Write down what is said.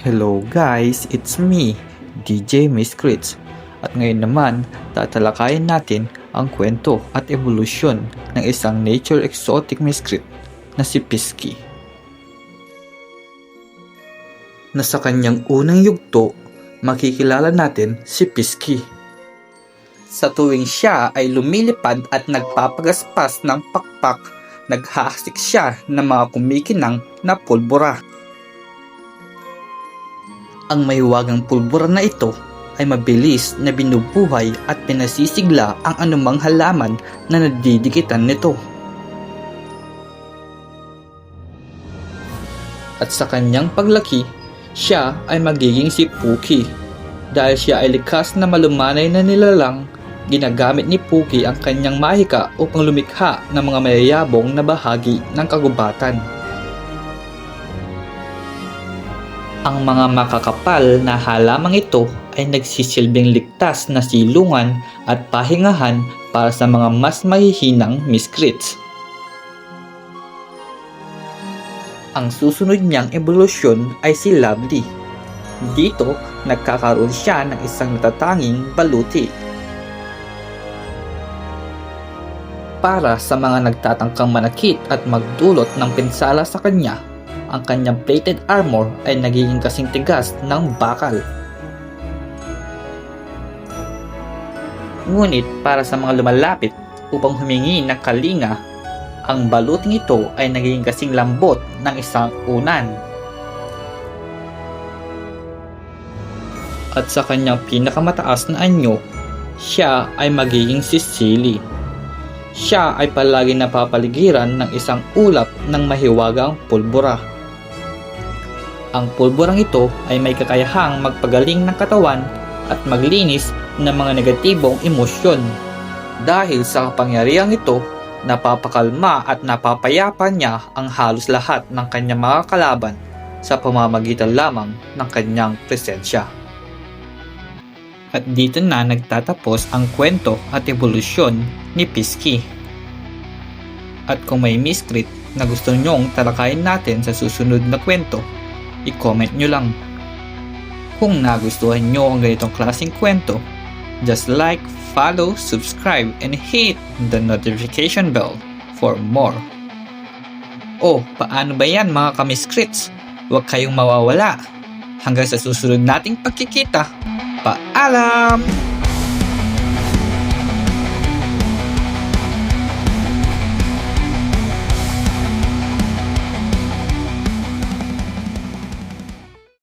Hello guys, it's me, DJ Miscrits. At ngayon naman, tatalakayin natin ang kwento at evolusyon ng isang nature exotic miscrit na si Pisky. Na sa kanyang unang yugto, makikilala natin si Pisky. Sa tuwing siya ay lumilipad at nagpapagaspas ng pakpak, naghahasik siya ng mga kumikinang na pulbura. Ang mahiwagang pulbura na ito ay mabilis na binubuhay at pinasisigla ang anumang halaman na nadidikitan nito. At sa kanyang paglaki, siya ay magiging si Pookie. Dahil siya ay likas na malumanay na nilalang, ginagamit ni Pookie ang kanyang mahika upang lumikha ng mga mayayabong na bahagi ng kagubatan. Ang mga makakapal na halamang ito ay nagsisilbing ligtas na silungan at pahingahan para sa mga mas mahihinang miscrits. Ang susunod niyang evolusyon ay si Lovely. Dito, nagkakaroon siya ng isang natatanging baluti. Para sa mga nagtatangkang manakit at magdulot ng pinsala sa kanya, ang kanyang plated armor ay nagiging kasing tigas ng bakal. Ngunit para sa mga lumalapit upang humingi ng kalinga, ang baluting ito ay nagiging kasing lambot ng isang unan. At sa kanyang pinakamataas na anyo, siya ay magiging si Silly. Siya ay palagi napapaligiran ng isang ulap ng mahiwagang pulbura. Ang pulburang ito ay may kakayahang magpagaling ng katawan at maglinis ng mga negatibong emosyon. Dahil sa kapangyarihang ito, napapakalma at napapayapa niya ang halos lahat ng kanyang mga kalaban sa pamamagitan lamang ng kanyang presensya. At dito na nagtatapos ang kwento at evolusyon ni Pisky. At kung may miscrit na gusto nyong talakayin natin sa susunod na kwento, i-comment nyo lang. Kung nagustuhan nyo ang ganitong klaseng kwento, just like, follow, subscribe, and hit the notification bell for more. Oh, paano ba yan mga kamiscrits? Huwag kayong mawawala. Hanggang sa susunod nating pagkikita. Paalam!